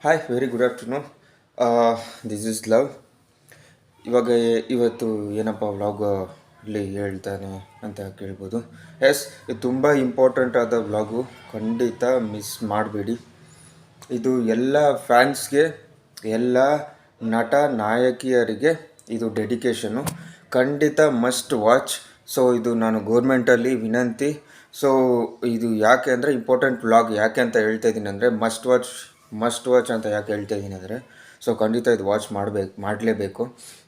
Hi, very good afternoon. This is love. ಇವತ್ತು ಏನಪ್ಪ vlog ಅಲ್ಲಿ ಹೇಳ್ತಾನೆ ಅಂತ ಕೇಳ್ಬೋದು. ಎಸ್, ಇದು ತುಂಬ ಇಂಪಾರ್ಟೆಂಟ್ ಆದ ವ್ಲಾಗು, ಖಂಡಿತ ಮಿಸ್ ಮಾಡಬೇಡಿ. ಇದು ಎಲ್ಲ ಫ್ಯಾನ್ಸ್ಗೆ, ಎಲ್ಲ ನಟ ನಾಯಕಿಯರಿಗೆ ಇದು ಡೆಡಿಕೇಶನು. ಖಂಡಿತ ಮಸ್ಟ್ ವಾಚ್. ಸೊ ಇದು ನಾನು ಗೋರ್ಮೆಂಟಲ್ಲಿ ವಿನಂತಿ. ಸೊ ಇದು ಯಾಕೆ ಅಂದರೆ ಇಂಪಾರ್ಟೆಂಟ್ ವ್ಲಾಗ್ ಯಾಕೆ ಅಂತ ಹೇಳ್ತಾ ಇದ್ದೀನಿ ಅಂದರೆ ಮಸ್ಟ್ ವಾಚ್ ಅಂತ ಯಾಕೆ ಹೇಳ್ತಾ ಇದ್ದೀನಿ ಅಂದರೆ, ಸೊ ಖಂಡಿತ ಇದು ವಾಚ್ ಮಾಡಲೇಬೇಕು.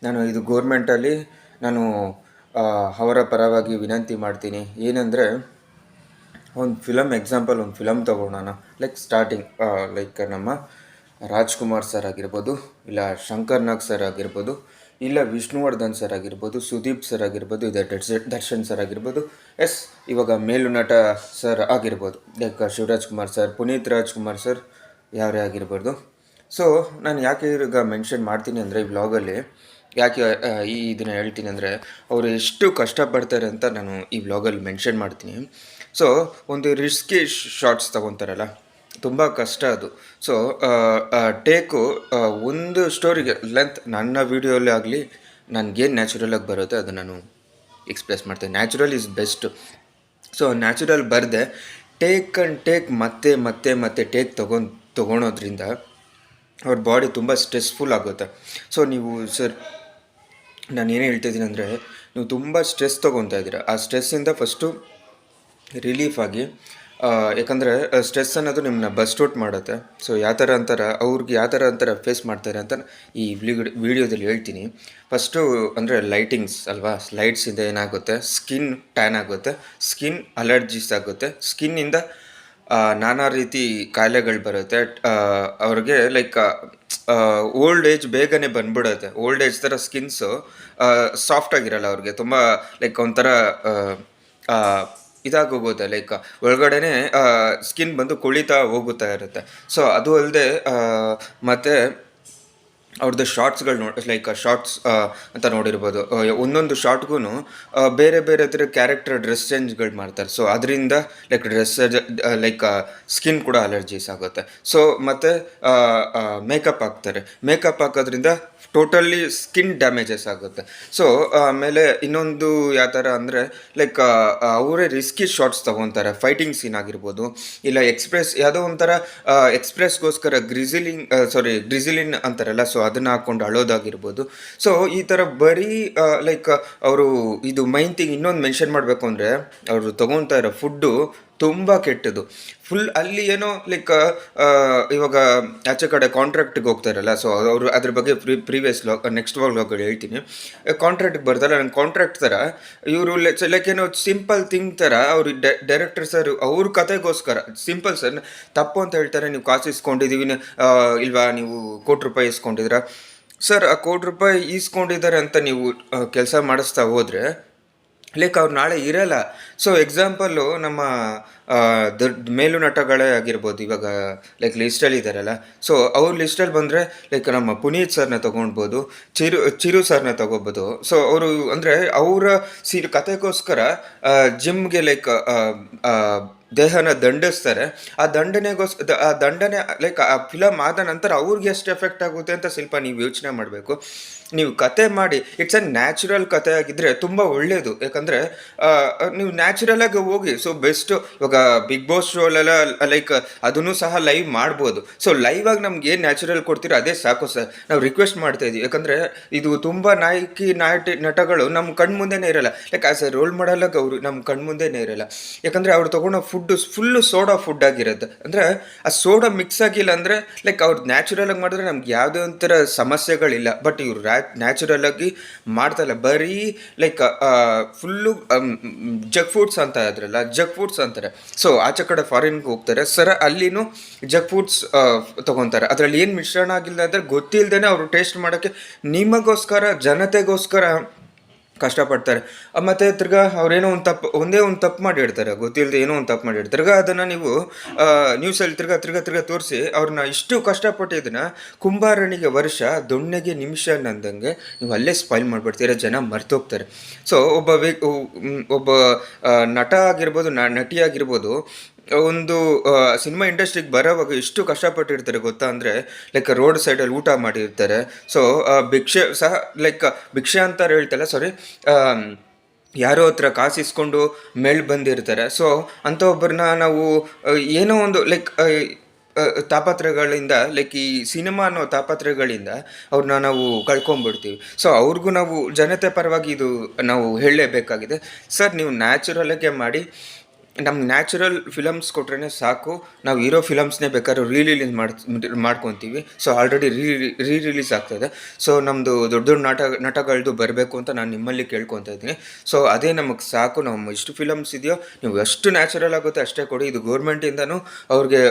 ನಾನು ಇದು ಗೋರ್ಮೆಂಟಲ್ಲಿ ನಾನು ಅವರ ಪರವಾಗಿ ವಿನಂತಿ ಮಾಡ್ತೀನಿ. ಏನಂದರೆ, ಒಂದು ಫಿಲಮ್ ತೊಗೊಳೋಣ. ಲೈಕ್ ಸ್ಟಾರ್ಟಿಂಗ್ ನಮ್ಮ ರಾಜ್ಕುಮಾರ್ ಸರ್ ಆಗಿರ್ಬೋದು, ಇಲ್ಲ ಶಂಕರ್ ನಾಗ್ ಸರ್ ಆಗಿರ್ಬೋದು, ಇಲ್ಲ ವಿಷ್ಣುವರ್ಧನ್ ಸರ್ ಆಗಿರ್ಬೋದು, ಸುದೀಪ್ ಸರ್ ಆಗಿರ್ಬೋದು, ಇದೆ ದರ್ಶನ್ ಸರ್ ಆಗಿರ್ಬೋದು, ಎಸ್ ಇವಾಗ ಮೇಲು ನಟ ಸರ್ ಆಗಿರ್ಬೋದು, like Shivaraj Kumar sir, Puneeth Rajkumar sir, ಯಾರೇ ಆಗಿರ್ಬೋದು. ಸೊ ನಾನು ಯಾಕೆ ಈಗ ಮೆನ್ಷನ್ ಮಾಡ್ತೀನಿ ಅಂದರೆ, ಈ ವ್ಲಾಗಲ್ಲಿ ಯಾಕೆ ಇದನ್ನು ಹೇಳ್ತೀನಿ ಅಂದರೆ, ಅವರು ಎಷ್ಟು ಕಷ್ಟಪಡ್ತಾರೆ ಅಂತ ನಾನು ಈ ವ್ಲಾಗಲ್ಲಿ ಮೆನ್ಷನ್ ಮಾಡ್ತೀನಿ. ಸೊ ಒಂದು ರಿಸ್ಕಿ ಶಾರ್ಟ್ಸ್ ತೊಗೊತಾರಲ್ಲ, ತುಂಬ ಕಷ್ಟ ಅದು. ಸೊ ಟೇಕು ಒಂದು ಸ್ಟೋರಿಗೆ ಲೆಂತ್ ನನ್ನ ವೀಡಿಯೋಲ್ಲೇ ಆಗಲಿ, ನನಗೇನು ನ್ಯಾಚುರಲಾಗಿ ಬರುತ್ತೆ ಅದು ನಾನು ಎಕ್ಸ್ಪ್ರೆಸ್ ಮಾಡ್ತೇನೆ. Natural is best. So natural ಬರದೆ ಟೇಕ್ ಮತ್ತೆ ಮತ್ತೆ ಮತ್ತೆ ಟೇಕ್ ತೊಗೊಳೋದ್ರಿಂದ ಅವ್ರ ಬಾಡಿ ತುಂಬ ಸ್ಟ್ರೆಸ್ಫುಲ್ ಆಗುತ್ತೆ. ಸೊ ನೀವು ಸರ್, ನಾನು ಏನೇ ಹೇಳ್ತಾಯಿದ್ದೀನಿ ಅಂದರೆ, ನೀವು ತುಂಬ ಸ್ಟ್ರೆಸ್ ತೊಗೊತಾ ಇದ್ದೀರಾ. ಆ ಸ್ಟ್ರೆಸ್ಸಿಂದ ಫಸ್ಟು ರಿಲೀಫ್ ಆಗಿ, ಯಾಕಂದರೆ ಸ್ಟ್ರೆಸ್ ಅನ್ನೋದು ನಿಮ್ಮನ್ನ ಬಸ್ಟ್ ಔಟ್ ಮಾಡುತ್ತೆ. ಸೊ ಯಾವ ಥರ ಅಂತಾರೆ ಫೇಸ್ ಮಾಡ್ತಾರೆ ಅಂತ ಈ ವಿಡಿಯೋದಲ್ಲಿ ಹೇಳ್ತೀನಿ. ಫಸ್ಟು ಅಂದರೆ ಲೈಟಿಂಗ್ಸ್ ಅಲ್ವಾ, ಲೈಟ್ಸಿಂದ ಏನಾಗುತ್ತೆ, ಸ್ಕಿನ್ ಟ್ಯಾನ್ ಆಗುತ್ತೆ, ಸ್ಕಿನ್ ಅಲರ್ಜೀಸ್ ಆಗುತ್ತೆ, ಸ್ಕಿನ್ನಿಂದ ನಾನಾ ರೀತಿ ಕಾಯಿಲೆಗಳು ಬರುತ್ತೆ. ಅವ್ರಿಗೆ ಲೈಕ್ ಓಲ್ಡ್ ಏಜ್ ಬೇಗನೆ ಬಂದ್ಬಿಡುತ್ತೆ. ಓಲ್ಡ್ ಏಜ್ ಥರ ಸ್ಕಿನ್ಸು ಸಾಫ್ಟಾಗಿರಲ್ಲ ಅವ್ರಿಗೆ, ತುಂಬ ಲೈಕ್ ಒಂಥರ ಇದಾಗೋಗುತ್ತೆ, ಲೈಕ್ ಒಳಗಡೆನೆ ಸ್ಕಿನ್ ಬಂದು ಕೊಳಿತಾ ಹೋಗುತ್ತಾ ಇರುತ್ತೆ. ಸೊ ಅದು ಅಲ್ಲದೆ ಮತ್ತು ಅವ್ರದ್ದು ಶಾರ್ಟ್ಸ್ಗಳು ಲೈಕ್ ಶಾರ್ಟ್ಸ್ ಅಂತ ನೋಡಿರ್ಬೋದು, ಒಂದೊಂದು ಶಾರ್ಟ್ಗೂ ಬೇರೆ ಬೇರೆ ಥರ ಕ್ಯಾರೆಕ್ಟರ್ ಡ್ರೆಸ್ ಚೇಂಜ್ಗಳು ಮಾಡ್ತಾರೆ. ಸೊ ಅದರಿಂದ ಲೈಕ್ ಸ್ಕಿನ್ ಕೂಡ ಅಲರ್ಜೀಸ್ ಆಗುತ್ತೆ. ಸೊ ಮತ್ತು ಮೇಕಪ್ ಹಾಕೋದ್ರಿಂದ ಟೋಟಲಿ ಸ್ಕಿನ್ ಡ್ಯಾಮೇಜಸ್ ಆಗುತ್ತೆ. ಸೊ ಆಮೇಲೆ ಇನ್ನೊಂದು ಯಾವ ಥರ ಅಂದರೆ, ಲೈಕ್ ಅವರೇ ರಿಸ್ಕಿ ಶಾರ್ಟ್ಸ್ ತೊಗೊತಾರೆ. ಫೈಟಿಂಗ್ ಸೀನ್ ಆಗಿರ್ಬೋದು, ಇಲ್ಲ ಯಾವುದೋ ಒಂಥರ ಎಕ್ಸ್ಪ್ರೆಸ್ಗೋಸ್ಕರ ಗ್ರಿಜಿಲಿನ್ ಅಂತಾರಲ್ಲ, ಸೊ ಅದನ್ನು ಹಾಕ್ಕೊಂಡು ಅಳೋದಾಗಿರ್ಬೋದು. ಸೊ ಈ ಥರ ಬರೀ ಲೈಕ್ ಅವರು ಇದು ಮೈನ್ ಥಿಂಗ್ ಇನ್ನೊಂದು ಮೆನ್ಷನ್ ಮಾಡಬೇಕು ಅಂದರೆ, ಅವರು ತೊಗೊತಾ ಇರೋ ಫುಡ್ಡು ತುಂಬ ಕೆಟ್ಟದು. ಫುಲ್ ಅಲ್ಲಿ ಏನೋ ಲೈಕ್ ಇವಾಗ ಆಚೆ ಕಡೆ ಕಾಂಟ್ರಾಕ್ಟಿಗೆ ಹೋಗ್ತಾರಲ್ಲ, ಸೊ ಅವರು ಅದ್ರ ಬಗ್ಗೆ ಪ್ರೀವಿಯಸ್ ನೆಕ್ಸ್ಟ್ ವ್ಲಾಗಲ್ಲಿ ಹೇಳ್ತೀನಿ. ಕಾಂಟ್ರಾಕ್ಟಿಗೆ ಬರ್ತಾರೆ, ನನ್ನ ಕಾಂಟ್ರಾಕ್ಟ್ ಥರ ಇವರು ಲೈಕ್ ಏನೋ ಸಿಂಪಲ್ ಥಿಂಗ್ ಥರ ಅವರು ಡೈರೆಕ್ಟರ್ ಸರ್ ಅವ್ರ ಕತೆಗೋಸ್ಕರ ಸಿಂಪಲ್ ಸರ್ ತಪ್ಪು ಅಂತ ಹೇಳ್ತಾರೆ. ನೀವು ಕಾಸು ಇಸ್ಕೊಂಡಿದ್ದೀವಿ ಇಲ್ವಾ, ನೀವು ₹1,00,00,000 ಇಸ್ಕೊಂಡಿದ್ದೀರಾ ಸರ್, ಆ ₹1,00,00,000 ಈಸ್ಕೊಂಡಿದ್ದಾರೆ ಅಂತ ನೀವು ಕೆಲಸ ಮಾಡಿಸ್ತಾ ಹೋದರೆ ಲೈಕ್ ಅವ್ರು ನಾಳೆ ಇರಲ್ಲ. ಸೊ ಎಕ್ಸಾಂಪಲ್ಲು ನಮ್ಮ ಮೇಲು ನಟಗಳೇ ಆಗಿರ್ಬೋದು, ಇವಾಗ ಲೈಕ್ ಲಿಸ್ಟಲ್ಲಿ ಇದ್ದಾರಲ್ಲ, ಸೊ ಅವ್ರ ಲಿಸ್ಟಲ್ಲಿ ಬಂದರೆ ಲೈಕ್ ನಮ್ಮ ಪುನೀತ್ ಸರ್ನ ತೊಗೊಳ್ಬೋದು, ಚಿರು ಸರ್ನ ತೊಗೋಬೋದು. ಸೊ ಅವರು ಅಂದರೆ ಅವರ ಕತೆಗೋಸ್ಕರ ಜಿಮ್ಗೆ ಲೈಕ್ ದೇಹನ ದಂಡಿಸ್ತಾರೆ. ಆ ದಂಡನೆ ಲೈಕ್ ಆ ಫಿಲಮ್ ಆದ ನಂತರ ಅವ್ರಿಗೆ ಎಷ್ಟು ಎಫೆಕ್ಟ್ ಆಗುತ್ತೆ ಅಂತ ಸ್ವಲ್ಪ ನೀವು ಯೋಚನೆ ಮಾಡಬೇಕು. ನೀವು ಕತೆ ಮಾಡಿ ಇಟ್ಸ್ ಅ ನ್ಯಾಚುರಲ್ ಕತೆ ಆಗಿದ್ದರೆ ತುಂಬ ಒಳ್ಳೆಯದು. ಯಾಕಂದರೆ ನೀವು ನ್ಯಾಚುರಲಾಗಿ ಹೋಗಿ. ಸೊ ಬೆಸ್ಟು ಇವಾಗ ಬಿಗ್ ಬಾಸ್ ಶೋಲೆಲ್ಲ ಲೈಕ್ ಅದನ್ನು ಸಹ ಲೈವ್ ಮಾಡ್ಬೋದು. ಸೊ ಲೈವಾಗಿ ನಮ್ಗೆ ಏನು ನ್ಯಾಚುರಲ್ ಕೊಡ್ತೀರೋ ಅದೇ ಸಾಕು ಸರ್, ನಾವು ರಿಕ್ವೆಸ್ಟ್ ಮಾಡ್ತಾಯಿದ್ದೀವಿ. ಯಾಕಂದರೆ ಇದು ತುಂಬ ನಟಗಳು ನಮ್ಮ ಕಣ್ಮುಂದೆನೇ ಇರೋಲ್ಲ. ಲೈಕ್ ಆಸ್ ಎ ರೋಲ್ ಮಾಡಲಾಗ ಅವರು ನಮ್ಮ ಕಣ್ಮುಂದೆನೇ ಇರೋಲ್ಲ. ಯಾಕಂದರೆ ಅವ್ರು ತೊಗೊಳೋ ಫುಲ್ಲು ಸೋಡಾ ಫುಡ್ ಆಗಿರುತ್ತೆ. ಅಂದರೆ ಆ ಸೋಡಾ ಮಿಕ್ಸ್ ಆಗಿಲ್ಲ ಅಂದರೆ ಲೈಕ್ ಅವ್ರು ನ್ಯಾಚುರಲಾಗಿ ಮಾಡಿದ್ರೆ ನಮ್ಗೆ ಯಾವುದೇ ಒಂಥರ ಸಮಸ್ಯೆಗಳಿಲ್ಲ. ಬಟ್ ಇವರು ನ್ಯಾಚುರಲಾಗಿ ಮಾಡ್ತಾಯಿಲ್ಲ, ಬರೀ ಲೈಕ್ ಫುಲ್ಲು ಜಗ್ ಫುಡ್ಸ್ ಅಂತ ಅಂತಾರೆ. ಸೊ ಆಚೆ ಕಡೆ ಫಾರಿನ್ಗೆ ಹೋಗ್ತಾರೆ ಸರ್, ಅಲ್ಲಿನೂ ಜಗ್ ಫುಡ್ಸ್ ತೊಗೊತಾರೆ. ಅದರಲ್ಲಿ ಏನು ಮಿಶ್ರಣ ಆಗಿಲ್ಲ ಅಂದರೆ ಗೊತ್ತಿಲ್ಲದೇ ಅವರು ಟೇಸ್ಟ್ ಮಾಡೋಕ್ಕೆ ನಿಮಗೋಸ್ಕರ ಜನತೆಗೋಸ್ಕರ ಕಷ್ಟಪಡ್ತಾರೆ. ಮತ್ತು ತಿರ್ಗಾ ಅವ್ರೇನೋ ಒಂದೇ ಒಂದು ತಪ್ಪು ಮಾಡಿಡ್ತಾರೆ, ಗೊತ್ತಿಲ್ಲದೆ ಏನೋ ಒಂದು ತಪ್ಪು ಮಾಡಿಡ್ತಾರೆ. ತಿರ್ಗಾ ಅದನ್ನು ನೀವು ನ್ಯೂಸಲ್ಲಿ ತಿರ್ಗಾ ತೋರಿಸಿ ಅವ್ರನ್ನ ಇಷ್ಟು ಕಷ್ಟಪಟ್ಟಿದ್ದನ್ನು ಕುಂಬಾರನಿಗೆ ವರ್ಷ ದೊಣ್ಣೆಗೆ ನಿಮಿಷ ಅನ್ನಂದಂಗೆ ನೀವು ಅಲ್ಲೇ ಸ್ಪಾಯ್ಲ್ ಮಾಡಿಬಿಡ್ತೀರ, ಜನ ಮರ್ತೋಗ್ತಾರೆ. ಸೊ ಒಬ್ಬ ನಟ ಆಗಿರ್ಬೋದು, ನಟಿ ಆಗಿರ್ಬೋದು, ಒಂದು ಸಿನಿಮಾ ಇಂಡಸ್ಟ್ರಿಗೆ ಬರೋವಾಗ ಎಷ್ಟು ಕಷ್ಟಪಟ್ಟಿರ್ತಾರೆ ಗೊತ್ತಾ? ಅಂದರೆ ಲೈಕ್ ರೋಡ್ ಸೈಡಲ್ಲಿ ಊಟ ಮಾಡಿರ್ತಾರೆ. ಸೊ ಭಿಕ್ಷೆ ಸಹ ಲೈಕ್ ಭಿಕ್ಷೆ ಅಂತಾರೆ ಹೇಳ್ತಲ್ಲ, ಸಾರಿ, ಯಾರೋ ಹತ್ರ ಕಾಸು ಇಸ್ಕೊಂಡು ಮೇಲ್ ಬಂದಿರ್ತಾರೆ. ಸೊ ಅಂಥ ಒಬ್ಬರನ್ನ ನಾವು ಏನೋ ಒಂದು ಲೈಕ್ ತಾಪತ್ರಗಳಿಂದ, ಲೈಕ್ ಈ ಸಿನಿಮಾ ಅನ್ನೋ ತಾಪತ್ರಗಳಿಂದ ಅವ್ರನ್ನ ನಾವು ಕಳ್ಕೊಂಬಿಡ್ತೀವಿ. ಸೊ ಅವ್ರಿಗೂ ನಾವು ಜನತೆ ಪರವಾಗಿ ಇದು ನಾವು ಹೇಳಲೇಬೇಕಾಗಿದೆ. ಸರ್, ನೀವು ನ್ಯಾಚುರಲಾಗೆ ಮಾಡಿ, ನಮ್ಗೆ ನ್ಯಾಚುರಲ್ ಫಿಲಮ್ಸ್ ಕೊಟ್ರೇ ಸಾಕು. ನಾವು ಹೀರೋ ಫಿಲಮ್ಸ್ನೇ ಬೇಕಾದ್ರೂ ರಿಲೀಸ್ ಮಾಡ್ಕೊತೀವಿ. ಸೊ ಆಲ್ರೆಡಿ ರಿಲೀಸ್ ಆಗ್ತಾಯಿದೆ. ಸೊ ನಮ್ಮದು ದೊಡ್ಡ ದೊಡ್ಡ ನಟಗಳದ್ದು ಬರಬೇಕು ಅಂತ ನಾನು ನಿಮ್ಮಲ್ಲಿ ಕೇಳ್ಕೊತಾ ಇದ್ದೀನಿ. ಸೊ ಅದೇ ನಮಗೆ ಸಾಕು. ನಮ್ಮ ಎಷ್ಟು ಫಿಲಮ್ಸ್ ಇದೆಯೋ ನೀವು ಎಷ್ಟು ನ್ಯಾಚುರಲ್ ಆಗುತ್ತೆ ಅಷ್ಟೇ ಕೊಡಿ. ಇದು ಗೌರ್ಮೆಂಟಿಂದನೂ ಅವ್ರಿಗೆ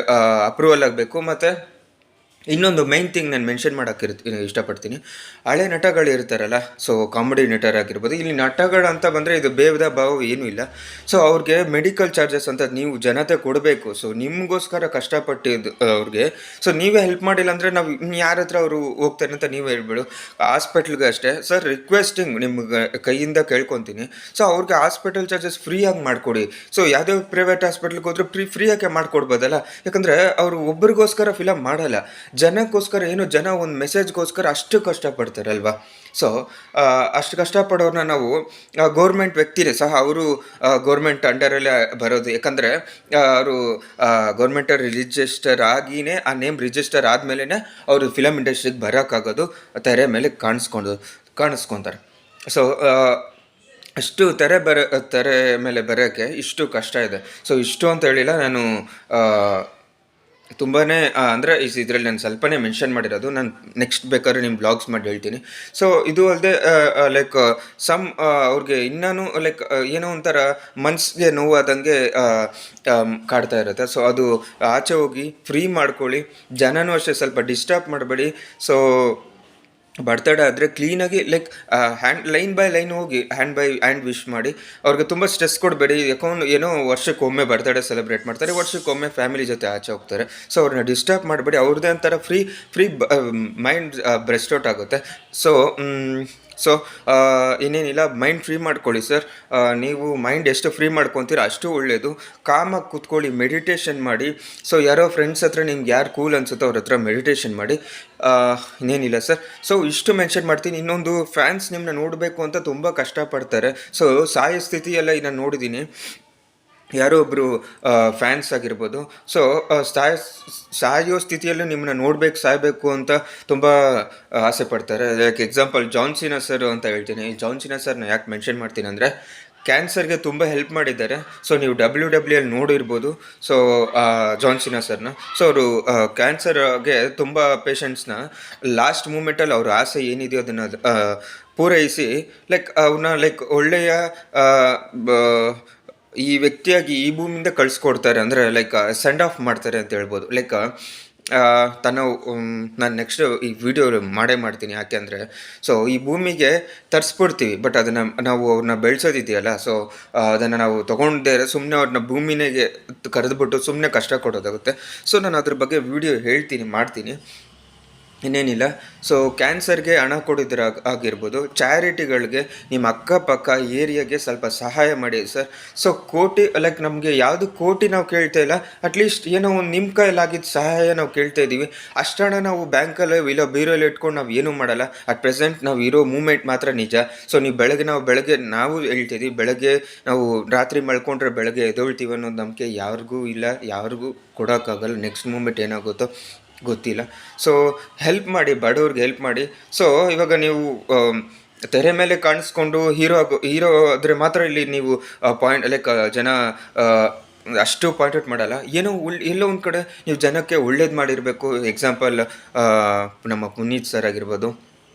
ಅಪ್ರೂವಲ್ ಆಗಬೇಕು. ಮತ್ತು ಇನ್ನೊಂದು ಮೈನ್ ಥಿಂಗ್ ನಾನು ಮೆನ್ಷನ್ ಮಾಡೋಕ್ಕೆ ಇಷ್ಟಪಡ್ತೀನಿ. ಹಳೆ ನಟಗಳು ಇರ್ತಾರಲ್ಲ, ಸೊ ಕಾಮಿಡಿ ನಟರಾಗಿರ್ಬೋದು. ಇಲ್ಲಿ ನಟಗಳು ಅಂತ ಬಂದರೆ ಇದು ಭೇದ ಭಾವ ಏನೂ ಇಲ್ಲ. ಸೊ ಅವ್ರಿಗೆ ಮೆಡಿಕಲ್ ಚಾರ್ಜಸ್ ಅಂತ ನೀವು ಜನತೆ ಕೊಡಬೇಕು. ಸೊ ನಿಮಗೋಸ್ಕರ ಕಷ್ಟಪಟ್ಟಿದ್ದು ಅವ್ರಿಗೆ. ಸೊ ನೀವೇ ಹೆಲ್ಪ್ ಮಾಡಿಲ್ಲ ಅಂದರೆ ನಾವು ಯಾರ ಹತ್ರ ಅವರು ಹೋಗ್ತಾರೆ ಅಂತ ನೀವೇ ಹೇಳ್ಬೇಡು. ಹಾಸ್ಪಿಟ್ಲ್ಗೆ ಅಷ್ಟೇ ಸರ್, ರಿಕ್ವೆಸ್ಟಿಂಗ್ ನಿಮ್ಗೆ ಕೈಯಿಂದ ಕೇಳ್ಕೊತೀನಿ. ಸೊ ಅವ್ರಿಗೆ ಹಾಸ್ಪಿಟಲ್ ಚಾರ್ಜಸ್ ಫ್ರೀಯಾಗಿ ಮಾಡಿಕೊಡಿ. ಸೊ ಯಾವುದೇ ಪ್ರೈವೇಟ್ ಹಾಸ್ಪಿಟ್ಲಿಗೆ ಹೋದ್ರೆ ಫ್ರೀಯಾಗೆ ಮಾಡಿಕೊಡ್ಬೋದಲ್ಲ. ಯಾಕಂದರೆ ಅವರು ಒಬ್ರಿಗೋಸ್ಕರ ಫಿಲಮ್ ಮಾಡಲ್ಲ, ಜನಕ್ಕೋಸ್ಕರ. ಏನು ಜನ ಒಂದು ಮೆಸೇಜ್ಗೋಸ್ಕರ ಅಷ್ಟು ಕಷ್ಟಪಡ್ತಾರಲ್ವ. ಸೊ ಅಷ್ಟು ಕಷ್ಟಪಡೋರನ್ನ ನಾವು ಗೌರ್ಮೆಂಟ್ ವ್ಯಕ್ತಿನೇ ಸಹ, ಅವರು ಗೌರ್ಮೆಂಟ್ ಅಂಡರಲ್ಲೇ ಬರೋದು. ಯಾಕಂದರೆ ಅವರು ಗೌರ್ಮೆಂಟಲ್ಲಿ ರಿಜಿಸ್ಟರ್ ಆಗಿಯೇ, ಆ ನೇಮ್ ರಿಜಿಸ್ಟರ್ ಆದಮೇಲೆ ಅವರು ಫಿಲಮ್ ಇಂಡಸ್ಟ್ರಿಗೆ ಬರೋಕ್ಕಾಗೋದು, ತೆರೆ ಮೇಲೆ ಕಾಣಿಸ್ಕೊತಾರೆ. ಸೊ ಅಷ್ಟು ತೆರೆ ಮೇಲೆ ಬರೋಕ್ಕೆ ಇಷ್ಟು ಕಷ್ಟ ಇದೆ. ಸೊ ಇಷ್ಟು ಅಂತ ಹೇಳಿಲ್ಲ ನಾನು, ತುಂಬಾ ಅಂದರೆ ಇದರಲ್ಲಿ ನಾನು ಸ್ವಲ್ಪನೇ ಮೆನ್ಷನ್ ಮಾಡಿರೋದು. ನಾನು ನೆಕ್ಸ್ಟ್ ಬೇಕಾದ್ರೆ ನಿಮ್ಮ ಬ್ಲಾಗ್ಸ್ ಮಾಡಿ ಹೇಳ್ತೀನಿ. ಸೊ ಇದು ಅಲ್ಲದೆ ಲೈಕ್ ಅವ್ರಿಗೆ ಇನ್ನೂ ಲೈಕ್ ಏನೋ ಒಂಥರ ಮನಸ್ಸಿಗೆ ನೋವಾದಂಗೆ ಕಾಡ್ತಾ ಇರುತ್ತೆ. ಸೊ ಅದು ಆಚೆ ಹೋಗಿ ಫ್ರೀ ಮಾಡ್ಕೊಳ್ಳಿ. ಜನನೂ ಅಷ್ಟೇ ಸ್ವಲ್ಪ ಡಿಸ್ಟರ್ಬ್ ಮಾಡಬೇಡಿ. ಸೊ ಬರ್ತಡೇ ಆದರೆ ಕ್ಲೀನಾಗಿ ಲೈಕ್ ಲೈನ್ ಬೈ ಲೈನ್ ಹೋಗಿ ಹ್ಯಾಂಡ್ ವಿಶ್ ಮಾಡಿ. ಅವ್ರಿಗೆ ತುಂಬ ಸ್ಟ್ರೆಸ್ ಕೊಡಬೇಡಿ. ಏನೋ ವರ್ಷಕ್ಕೊಮ್ಮೆ ಬರ್ತಡೇ ಸೆಲೆಬ್ರೇಟ್ ಮಾಡ್ತಾರೆ, ವರ್ಷಕ್ಕೊಮ್ಮೆ ಫ್ಯಾಮಿಲಿ ಜೊತೆ ಆಚೆ ಹೋಗ್ತಾರೆ. ಸೊ ಅವ್ರನ್ನ ಡಿಸ್ಟರ್ಬ್ ಮಾಡಬೇಡಿ. ಅವ್ರದ್ದೇ ಒಂಥರ ಫ್ರೀ ಮೈಂಡ್ ಬ್ರೆಸ್ಟ್ ಔಟ್ ಆಗುತ್ತೆ. ಸೊ ಇನ್ನೇನಿಲ್ಲ, ಮೈಂಡ್ ಫ್ರೀ ಮಾಡ್ಕೊಳ್ಳಿ ಸರ್. ನೀವು ಮೈಂಡ್ ಎಷ್ಟು ಫ್ರೀ ಮಾಡ್ಕೊತೀರೋ ಅಷ್ಟು ಒಳ್ಳೆಯದು. ಕಾಮಾಗಿ ಕೂತ್ಕೊಳ್ಳಿ, ಮೆಡಿಟೇಷನ್ ಮಾಡಿ. ಸೊ ಯಾರೋ ಫ್ರೆಂಡ್ಸ್ ಹತ್ರ ನಿಮ್ಗೆ ಯಾರು ಕೂಲ್ ಅನಿಸುತ್ತೋ ಅವ್ರ ಹತ್ರ ಮೆಡಿಟೇಷನ್ ಮಾಡಿ. ಇನ್ನೇನಿಲ್ಲ ಸರ್. ಸೊ ಇಷ್ಟು ಮೆನ್ಷನ್ ಮಾಡ್ತೀನಿ. ಇನ್ನೊಂದು, ಫ್ಯಾನ್ಸ್ ನಿಮ್ಮನ್ನ ನೋಡಬೇಕು ಅಂತ ತುಂಬ ಕಷ್ಟಪಡ್ತಾರೆ. ಸೊ ಸಾಯೋ ಸ್ಥಿತಿಯೆಲ್ಲ ನಾನು ನೋಡಿದ್ದೀನಿ. ಯಾರೋ ಒಬ್ಬರು ಫ್ಯಾನ್ಸ್ ಆಗಿರ್ಬೋದು. ಸೊ ಸಾಯೋ ಸ್ಥಿತಿಯಲ್ಲೂ ನಿಮ್ಮನ್ನ ಸಾಯಬೇಕು ಅಂತ ತುಂಬ ಆಸೆ ಪಡ್ತಾರೆ. ಲೈಕ್ ಎಕ್ಸಾಂಪಲ್ ಜಾನ್ ಸೀನಾ ಸರ್ ಅಂತ ಹೇಳ್ತೀನಿ. ಜಾನ್ ಸೀನಾ ಸರ್ನ ಯಾಕೆ ಮೆನ್ಷನ್ ಮಾಡ್ತೀನಿ ಅಂದರೆ, ಕ್ಯಾನ್ಸರ್ಗೆ ತುಂಬ ಹೆಲ್ಪ್ ಮಾಡಿದ್ದಾರೆ. ಸೊ ನೀವು WWE ನೋಡಿರ್ಬೋದು. ಸೊ ಜಾನ್ ಸೀನಾ ಸರ್ನ. ಸೊ ಅವರು ಕ್ಯಾನ್ಸರ್ಗೆ ತುಂಬ ಪೇಷಂಟ್ಸ್ನ ಲಾಸ್ಟ್ ಮೂಮೆಂಟಲ್ಲಿ ಅವ್ರ ಆಸೆ ಏನಿದೆಯೋ ಅದನ್ನು ಪೂರೈಸಿ ಅವ್ರನ್ನ ಒಳ್ಳೆಯ ಈ ವ್ಯಕ್ತಿಯಾಗಿ ಈ ಭೂಮಿಯಿಂದ ಕಳಿಸ್ಕೊಡ್ತಾರೆ. ಅಂದರೆ ಸೆಂಡ್ ಆಫ್ ಮಾಡ್ತಾರೆ ಅಂತ ಹೇಳ್ಬೋದು. ನಾನು ನೆಕ್ಸ್ಟ್ ಈ ವಿಡಿಯೋ ಮಾಡ್ತೀನಿ. ಯಾಕೆ ಅಂದರೆ, ಸೊ ಈ ಭೂಮಿಗೆ ತರಿಸ್ಬಿಡ್ತೀವಿ, ಬಟ್ ಅದನ್ನು ನಾವು ಅವ್ರನ್ನ ಬೆಳೆಸೋದಿದೆಯಲ್ಲ, ಸೊ ಅದನ್ನು ನಾವು ತೊಗೊಂಡೇ ಸುಮ್ಮನೆ ಅವ್ರನ್ನ ಭೂಮಿನಿಗೆ ಕರೆದುಬಿಟ್ಟು ಸುಮ್ಮನೆ ಕಷ್ಟ ಕೊಡೋದಾಗುತ್ತೆ. ಸೊ ನಾನು ಅದ್ರ ಬಗ್ಗೆ ವಿಡಿಯೋ ಮಾಡ್ತೀನಿ. ಇನ್ನೇನಿಲ್ಲ. ಸೊ ಕ್ಯಾನ್ಸರ್ಗೆ ಹಣ ಕೊಡಿದ್ರೆ ಆಗಿರ್ಬೋದು, ಚಾರಿಟಿಗಳಿಗೆ, ನಿಮ್ಮ ಅಕ್ಕಪಕ್ಕ ಏರಿಯಾಗೆ ಸ್ವಲ್ಪ ಸಹಾಯ ಮಾಡಿ ಸರ್. ಸೊ ಕೋಟಿ ನಮಗೆ ಯಾವುದು ಕೋಟಿ ನಾವು ಕೇಳ್ತಾ ಇಲ್ಲ, ಅಟ್ಲೀಸ್ಟ್ ಏನೋ ಒಂದು ನಿಮ್ಮ ಕೈಲಾಗಿದ್ದ ಸಹಾಯ ನಾವು ಕೇಳ್ತಾ ಇದ್ದೀವಿ. ಅಷ್ಟಣ ನಾವು ಬ್ಯಾಂಕಲ್ಲಿ ಇಲ್ಲ ಬೀರೋಲ್ಲಿ ಇಟ್ಕೊಂಡು ನಾವು ಏನೂ ಮಾಡಲ್ಲ. ಅಟ್ ಪ್ರೆಸೆಂಟ್ ನಾವು ಇರೋ ಮೂಮೆಂಟ್ ಮಾತ್ರ ನಿಜ. ಸೊ ನೀವು ಬೆಳಗ್ಗೆ ನಾವು ಹೇಳ್ತಿದ್ದೀವಿ, ಬೆಳಗ್ಗೆ ನಾವು ರಾತ್ರಿ ಮಲ್ಕೊಂಡ್ರೆ ಬೆಳಗ್ಗೆ ಎದ್ದೇಳ್ತೀವಿ ಅನ್ನೋದು ನಂಬಿಕೆ ಯಾರಿಗೂ ಇಲ್ಲ, ಯಾರಿಗೂ ಕೊಡೋಕ್ಕಾಗಲ್ಲ. ನೆಕ್ಸ್ಟ್ ಮೂಮೆಂಟ್ ಏನಾಗುತ್ತೋ ಗೊತ್ತಿಲ್ಲ. ಸೊ ಹೆಲ್ಪ್ ಮಾಡಿ, ಬಡವ್ರಿಗೆ ಹೆಲ್ಪ್ ಮಾಡಿ. ಸೊ ಇವಾಗ ನೀವು ತೆರೆ ಮೇಲೆ ಕಾಣಿಸ್ಕೊಂಡು ಹೀರೋ ಆದರೆ ಮಾತ್ರ ಇಲ್ಲಿ ನೀವು ಪಾಯಿಂಟ್ ಜನ ಅಷ್ಟು ಪಾಯಿಂಟ್ ಔಟ್ ಮಾಡಲ್ಲ. ಎಲ್ಲೋ ಒಂದು ಕಡೆ ನೀವು ಜನಕ್ಕೆ ಒಳ್ಳೇದು ಮಾಡಿರಬೇಕು. ಎಕ್ಸಾಂಪಲ್ ನಮ್ಮ ಪುನೀತ್ ಸರ್ ಆಗಿರ್ಬೋದು.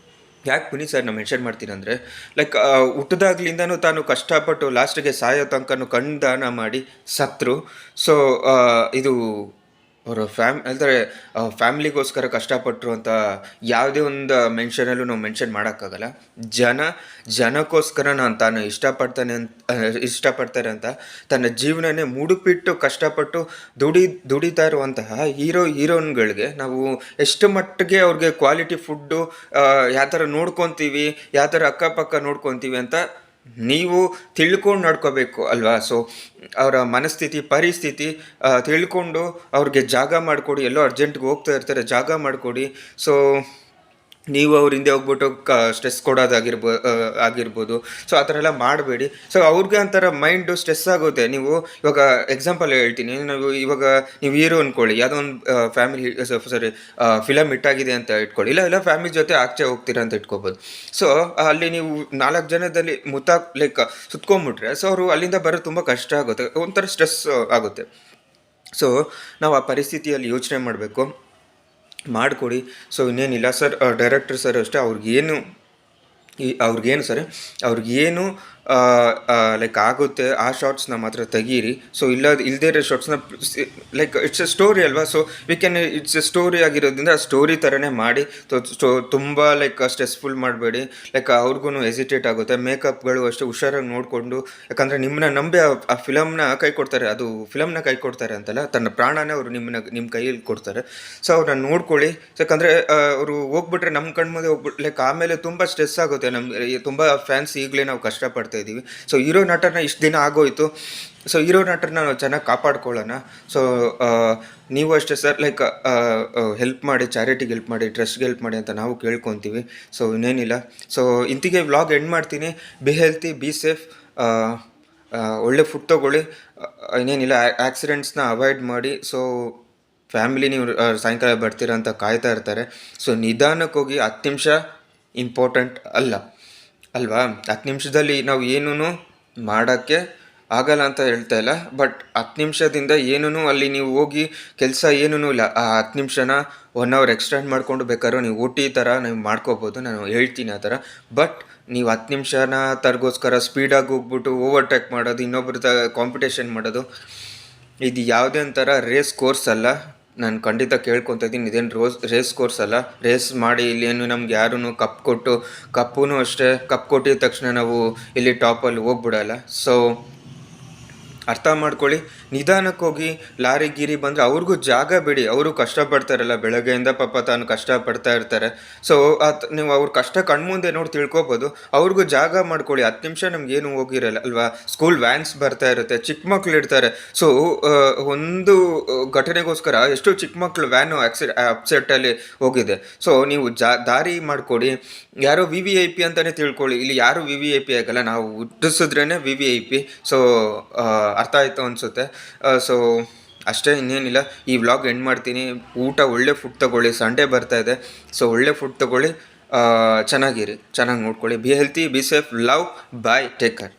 ಯಾಕೆ ಪುನೀತ್ ಸರ್ನ ಮೆನ್ಷನ್ ಮಾಡ್ತೀನಿ ಅಂದರೆ, ಹುಟ್ಟಿದಾಗ್ಲಿಂದನೂ ತಾನು ಕಷ್ಟಪಟ್ಟು ಲಾಸ್ಟಿಗೆ ಸಾಯೋ ತನಕನೂ ಕಣ್ದಾನ ಮಾಡಿ ಸತ್ರು. ಸೊ ಇದು ಅವರು ಫ್ಯಾಮ್ಲಿಗೋಸ್ಕರ ಕಷ್ಟಪಟ್ಟರು ಅಂತ ಯಾವುದೇ ಒಂದು ಮೆನ್ಷನಲ್ಲೂ ನಾವು ಮೆನ್ಷನ್ ಮಾಡೋಕ್ಕಾಗಲ್ಲ. ಜನಕ್ಕೋಸ್ಕರ ತಾನು ಇಷ್ಟಪಡ್ತಾರೆ ಅಂತ ತನ್ನ ಜೀವನನೇ ಮುಡುಪಿಟ್ಟು ಕಷ್ಟಪಟ್ಟು ದುಡಿತಾ ಇರುವಂತಹ ಹೀರೋಯಿನ್ಗಳಿಗೆ ನಾವು ಎಷ್ಟು ಮಟ್ಟಿಗೆ ಅವ್ರಿಗೆ ಕ್ವಾಲಿಟಿ ಫುಡ್ಡು ಯಾವ ಥರ ನೋಡ್ಕೊತೀವಿ, ಯಾವ ಥರ ಅಕ್ಕಪಕ್ಕ ನೋಡ್ಕೊತೀವಿ ಅಂತ ನೀವು ತಿಳ್ಕೊಂಡು ನಡ್ಕೋಬೇಕು ಅಲ್ವಾ? ಸೊ ಅವರ ಮನಸ್ಥಿತಿ, ಪರಿಸ್ಥಿತಿ ತಿಳ್ಕೊಂಡು ಅವ್ರಿಗೆ ಜಾಗ ಮಾಡಿಕೊಡಿ. ಎಲ್ಲೋ ಅರ್ಜೆಂಟ್ಗೆ ಹೋಗ್ತಾ ಇರ್ತಾರೆ, ಜಾಗ ಮಾಡಿಕೊಡಿ. ಸೊ ನೀವು ಅವ್ರ ಹಿಂದೆ ಹೋಗ್ಬಿಟ್ಟು ಸ್ಟ್ರೆಸ್ ಆಗಿರ್ಬೋದು. ಸೊ ಆ ಥರ ಎಲ್ಲ ಮಾಡಬೇಡಿ. ಸೊ ಅವ್ರಿಗೆ ಒಂಥರ ಮೈಂಡು ಸ್ಟ್ರೆಸ್ ಆಗುತ್ತೆ. ನೀವು ಇವಾಗ ಎಕ್ಸಾಂಪಲ್ ಹೇಳ್ತೀನಿ, ಇವಾಗ ನೀವು ಹೀರೋ ಅಂದ್ಕೊಳ್ಳಿ, ಯಾವುದೋ ಒಂದು ಫ್ಯಾಮಿಲಿ ಸಾರಿ ಫಿಲಮ್ ಹಿಟ್ಟಾಗಿದೆ ಅಂತ ಇಟ್ಕೊಳ್ಳಿ, ಇಲ್ಲ ಫ್ಯಾಮಿಲಿ ಜೊತೆ ಆಚೆ ಹೋಗ್ತೀರಾ ಅಂತ ಇಟ್ಕೋಬೋದು. ಸೊ ಅಲ್ಲಿ ನೀವು 4 ಜನದಲ್ಲಿ ಲೈಕ್ ಸುತ್ಕೊಂಡ್ಬಿಟ್ರೆ, ಸೊ ಅವರು ಅಲ್ಲಿಂದ ಬರೋದು ತುಂಬ ಕಷ್ಟ ಆಗುತ್ತೆ, ಒಂಥರ ಸ್ಟ್ರೆಸ್ ಆಗುತ್ತೆ. ಸೊ ನಾವು ಆ ಪರಿಸ್ಥಿತಿಯಲ್ಲಿ ಯೋಚನೆ ಮಾಡಬೇಕು, ಮಾಡಿಕೊಡಿ. ಸೊ ಇನ್ನೇನಿಲ್ಲ ಸರ್, ಡೈರೆಕ್ಟರ್ ಸರ್ ಅಷ್ಟೇ, ಅವ್ರಿಗೇನು ಲೈಕ್ ಆಗುತ್ತೆ ಆ ಶಾರ್ಟ್ಸ್ನ ಮಾತ್ರ ತೆಗೀರಿ. ಸೊ ಇಲ್ಲದೇ ಇರೋ ಶಾರ್ಟ್ಸ್ನ ಲೈಕ್ ಇಟ್ಸ್ ಎ ಸ್ಟೋರಿ ಅಲ್ವಾ? ಸೊ ಇಟ್ಸ್ ಎ ಸ್ಟೋರಿ ಆಗಿರೋದ್ರಿಂದ ಆ ಸ್ಟೋರಿ ಥರನೇ ಮಾಡಿ. ತುಂಬ ಲೈಕ್ ಸ್ಟ್ರೆಸ್ಫುಲ್ ಮಾಡಬೇಡಿ. ಲೈಕ್ ಅವ್ರಿಗೂ ಹೆಸಿಟೇಟ್ ಆಗುತ್ತೆ. ಮೇಕಪ್ಗಳು ಅಷ್ಟೇ ಹುಷಾರಾಗಿ ನೋಡಿಕೊಂಡು, ಯಾಕಂದರೆ ನಿಮ್ಮನ್ನ ನಂಬಿ ಆ ಫಿಲಮ್ನ ಕೈ ಕೊಡ್ತಾರೆ. ಅದು ಫಿಲಮ್ನ ಕೈ ಕೊಡ್ತಾರೆ ಅಂತಲ್ಲ, ತನ್ನ ಪ್ರಾಣನೇ ಅವರು ನಿಮ್ಮ ಕೈಯಲ್ಲಿ ಕೊಡ್ತಾರೆ. ಸೊ ಅವ್ರನ್ನ ನೋಡ್ಕೊಳ್ಳಿ. ಯಾಕಂದರೆ ಅವರು ಹೋಗ್ಬಿಟ್ರೆ ನಮ್ಮ ಕಣ್ಮುಂದೆ ಹೋಗ್ಬಿಟ್ಟು ಲೈಕ್ ಆಮೇಲೆ ತುಂಬ ಸ್ಟ್ರೆಸ್ ಆಗುತ್ತೆ. ನಮಗೆ ತುಂಬ ಫ್ಯಾನ್ಸ್ ಈಗಲೇ ನಾವು ಕಷ್ಟಪಡ್ತಾ ಇದ್ದೀವಿ. ಸೊ ಹೀರೋ ನಟನ ಇಷ್ಟು ದಿನ ಆಗೋಯ್ತು. ಸೊ ಹೀರೋ ನಟರನ್ನ ನಾವು ಚೆನ್ನಾಗಿ ಕಾಪಾಡ್ಕೊಳ್ಳೋಣ. ಸೊ ನೀವು ಅಷ್ಟೇ ಸರ್, ಲೈಕ್ ಹೆಲ್ಪ್ ಮಾಡಿ, ಚಾರಿಟಿಗೆ ಹೆಲ್ಪ್ ಮಾಡಿ, ಟ್ರಸ್ಟ್ಗೆ ಹೆಲ್ಪ್ ಮಾಡಿ ಅಂತ ನಾವು ಕೇಳ್ಕೊತೀವಿ. ಸೊ ಇನ್ನೇನಿಲ್ಲ. ಸೊ ಇಂತಿಗೆ ವ್ಲಾಗ್ ಎಂಡ್ ಮಾಡ್ತೀನಿ. ಬಿ ಹೆಲ್ತಿ, ಬಿ ಸೇಫ್, ಒಳ್ಳೆ ಫುಡ್ ತೊಗೊಳ್ಳಿ. ಇನ್ನೇನಿಲ್ಲ, ಆಕ್ಸಿಡೆಂಟ್ಸ್ನ ಅವಾಯ್ಡ್ ಮಾಡಿ. ಸೊ ಫ್ಯಾಮಿಲಿ ನೀವು ಸಾಯಂಕಾಲ ಬರ್ತೀರಾ ಅಂತ ಕಾಯ್ತಾ ಇರ್ತಾರೆ. ಸೊ ನಿಧಾನಕ್ಕೆ ಹೋಗಿ. 10 ನಿಮಿಷ ಇಂಪಾರ್ಟೆಂಟ್ ಅಲ್ವಾ? 10 ನಿಮಿಷದಲ್ಲಿ ನಾವು ಏನೂ ಮಾಡೋಕ್ಕೆ ಆಗಲ್ಲ ಅಂತ ಹೇಳ್ತಾ ಇಲ್ಲ, ಬಟ್ 10 ನಿಮಿಷದಿಂದ ಏನೂ ಅಲ್ಲಿ ನೀವು ಹೋಗಿ ಕೆಲಸ ಏನೂ ಇಲ್ಲ. ಆ 10 ನಿಮಿಷನ 1 ಅವರ್ ಎಕ್ಸ್ಟೆಂಡ್ ಮಾಡಿಕೊಂಡು ಬೇಕಾದ್ರೂ ನೀವು OT ಥರ ನೀವು ಮಾಡ್ಕೋಬೋದು, ನಾನು ಹೇಳ್ತೀನಿ ಆ ಥರ. ಬಟ್ ನೀವು 10 ನಿಮಿಷನ ತರಗೋಸ್ಕರ ಸ್ಪೀಡಾಗಿ ಹೋಗ್ಬಿಟ್ಟು ಓವರ್ಟೇಕ್ ಮಾಡೋದು, ಇನ್ನೊಬ್ರ ಕಾಂಪಿಟೇಷನ್ ಮಾಡೋದು, ಇದು ಯಾವುದೇ ಒಂಥರ ರೇಸ್ ಕೋರ್ಸ್ ಅಲ್ಲ. ನಾನು ಖಂಡಿತ ಕೇಳ್ಕೊತ ಇದ್ದೀನಿ, ಇದೇನು ರೇಸ್ ಕೋರ್ಸ್ ಅಲ್ಲ. ರೇಸ್ ಮಾಡಿ ಇಲ್ಲೇನು ನಮ್ಗೆ ಯಾರೂ ಕಪ್ಪೂ ಅಷ್ಟೇ, ಕಪ್ ಕೊಟ್ಟಿದ ತಕ್ಷಣ ನಾವು ಇಲ್ಲಿ ಟಾಪಲ್ಲಿ ಹೋಗ್ಬಿಡಲ್ಲ. ಸೊ ಅರ್ಥ ಮಾಡ್ಕೊಳ್ಳಿ. ನಿಧಾನಕ್ಕೆ ಹೋಗಿ. ಲಾರಿ ಗೀರಿ ಬಂದರೆ ಅವ್ರಿಗೂ ಜಾಗ ಬಿಡಿ. ಅವರು ಕಷ್ಟಪಡ್ತಾರಲ್ಲ, ಬೆಳಗ್ಗೆಯಿಂದ ಪಾಪ ತಾನು ಕಷ್ಟಪಡ್ತಾ ಇರ್ತಾರೆ. ಸೊ ನೀವು ಅವ್ರ ಕಷ್ಟ ಕಣ್ಮುಂದೆ ನೋಡಿ ತಿಳ್ಕೊಬೋದು. ಅವ್ರಿಗೂ ಜಾಗ ಮಾಡ್ಕೊಳ್ಳಿ. 10 ನಿಮಿಷ ನಮಗೇನು ಹೋಗಿರಲ್ಲ ಅಲ್ವಾ? ಸ್ಕೂಲ್ ವ್ಯಾನ್ಸ್ ಬರ್ತಾ ಇರುತ್ತೆ, ಚಿಕ್ಕ ಮಕ್ಳು ಇರ್ತಾರೆ. ಸೊ ಒಂದು ಘಟನೆಗೋಸ್ಕರ ಎಷ್ಟೋ ಚಿಕ್ಕ ಮಕ್ಳು ವ್ಯಾನು ಅಪ್ಸೆಟ್ಟಲ್ಲಿ ಹೋಗಿದೆ. ಸೊ ನೀವು ದಾರಿ ಮಾಡಿಕೊಡಿ. ಯಾರೋ VVIP ಅಂತಲೇ ತಿಳ್ಕೊಳ್ಳಿ. ಇಲ್ಲಿ ಯಾರು VVIP ಆಗಲ್ಲ, ನಾವು ಹುಟ್ಟಿಸಿದ್ರೇ VVIP. ಸೊ ಅರ್ಥ ಆಯಿತು ಅನಿಸುತ್ತೆ. ಸೊ ಅಷ್ಟೇ, ಇನ್ನೇನಿಲ್ಲ. ಈ ವ್ಲಾಗ್ ಎಂಡ್ ಮಾಡ್ತೀನಿ. ಒಳ್ಳೆ ಫುಡ್ ತೊಗೊಳ್ಳಿ, ಸಂಡೇ ಬರ್ತಾ ಇದೆ. ಸೊ ಒಳ್ಳೆ ಫುಡ್ ತೊಗೊಳ್ಳಿ, ಚೆನ್ನಾಗಿರಿ, ಚೆನ್ನಾಗಿ ನೋಡ್ಕೊಳ್ಳಿ. Be healthy, be safe, love, bye, take care.